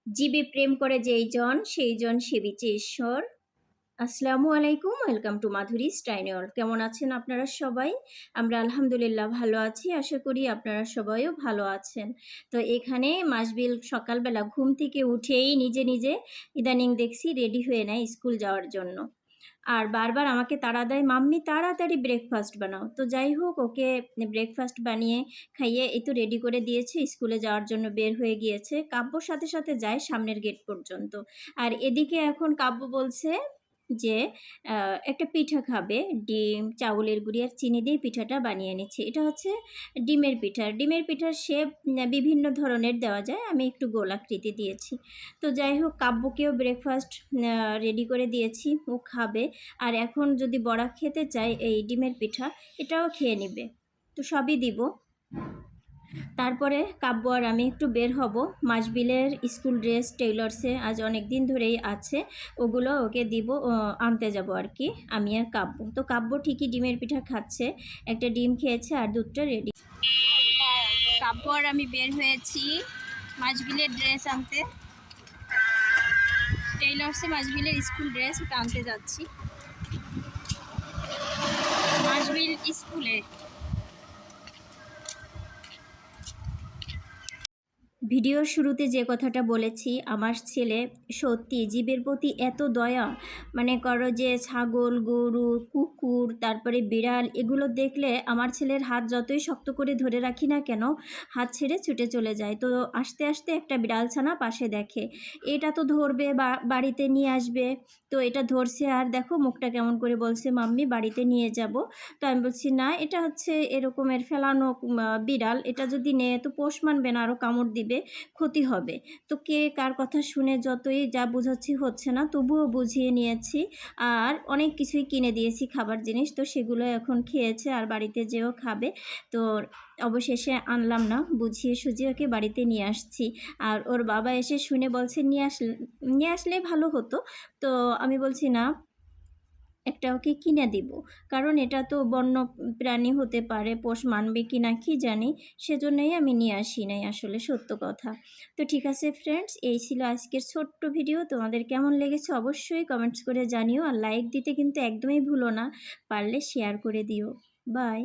জীবে প্রেম করে যেইজন সেইজন সেবিছে ঈশ্বর। আসসালামু আলাইকুম, welcome to Madhuri style world. কেমন আছেন আপনারা সবাই? আমরা আলহামদুলিল্লাহ ভালো আছি। আশা করি আপনারা সবাইও ভালো আছেন। তো এখানে মাসবিল সকালবেলা ঘুম থেকে উঠেই নিজে নিজে ইদানিং দেখছি রেডি হয়ে নেয় স্কুল যাওয়ার জন্য। আর বারবার আমাকে তাড়া দেয়, মাম্মি তাড়াতাড়ি ব্রেকফাস্ট বানাও। তো যাই হোক, ওকে ব্রেকফাস্ট বানিয়ে খাইয়ে এই তো রেডি করে দিয়েছি, স্কুলে যাওয়ার জন্য বের হয়ে গিয়েছে। কাব্যর সাথে সাথে যায় সামনের গেট পর্যন্ত। আর এদিকে এখন কাব্য বলছে যে একটা পিঠা খাবে, ডিম, চাউলের গুঁড়ি আর চিনি দিয়ে পিঠাটা বানিয়ে নিচ্ছি। এটা হচ্ছে ডিমের পিঠা। ডিমের পিঠার শেপ বিভিন্ন ধরনের দেওয়া যায়, আমি একটু গোলাকৃতি দিয়েছি। তো যাই হোক, কাব্যকেও ব্রেকফাস্ট রেডি করে দিয়েছি, ও খাবে। আর এখন যদি বড়া খেতে চায় এই ডিমের পিঠা, এটাও খেয়ে নিবে। তো সবই দিব। তারপরে কাব্য আর আমি একটু বের হব। মাসবিলের স্কুল ড্রেস টেইলর্সে আজ অনেক দিন ধরেই আছে, ওগুলো ওকে দিব, আনতে যাব আর কি, আমি আর কাব্য। তো কাব্য ঠিকই ডিমের পিঠা খাচ্ছে, একটা ডিম খেয়েছে আর দুধটা রেডি। কাব্য আর আমি বের হয়েছি মাসবিলের ড্রেস আনতে। টেইলর্সে মাসবিলের স্কুল ড্রেস, ওটা আনতে যাচ্ছি মাসবিল স্কুলে। ভিডিওর শুরুতে যে কথাটা বলেছি, আমার ছেলে সত্যি জীবের প্রতি এত দয়া, মানে করো যে ছাগল, গরু, কুকুর, তারপরে বিড়াল, এগুলো দেখলে আমার ছেলের হাত যতই শক্ত করে ধরে রাখি না কেন, হাত ছেড়ে ছুটে চলে যায়। তো আস্তে আস্তে একটা বিড়াল ছানা পাশে দেখে, এটা তো ধরবে বা বাড়িতে নিয়ে আসবে। তো এটা ধরছে আর দেখো মুখটা কেমন করে বলছে, মাম্মি বাড়িতে নিয়ে যাব। তো আমি বলছি না, এটা হচ্ছে এরকমের ফেলানো বিড়াল, এটা যদি নেয় তো পোষ মানবে না, আরও কামড় দিবে, ক্ষতি হবে। তো কে কার কথা শুনে যতই যা বুঝাচ্ছি হচ্ছে না, তবুও বুঝিয়ে নিয়েছি। আর অনেক কিছুই কিনে দিয়েছি খাবার জিনিস, তো সেগুলো এখন খেয়েছে আর বাড়িতে যেও খাবে। তো অবশেষে আনলাম না, বুঝিয়ে সুঝিয়ে ওকে বাড়িতে নিয়ে আসছি। আর ওর বাবা এসে শুনে বলছে নিয়ে আসলে ভালো হতো। তো আমি বলছি না, একটা ওকে কিনে দিব, কারণ এটা তো বন্য প্রাণী হতে পারে, পোষ মানবে কি না কি জানি, সেজন্যই আমি নিয়ে আসি নাই, আসলে সত্য কথা। তো ঠিক আছে ফ্রেন্ডস, এই ছিল আজকের ছোট্ট ভিডিও। তোমাদের কেমন লেগেছে অবশ্যই কমেন্টস করে জানিও, আর লাইক দিতে কিন্তু একদমই ভুলো না, পারলে শেয়ার করে দিও। বাই।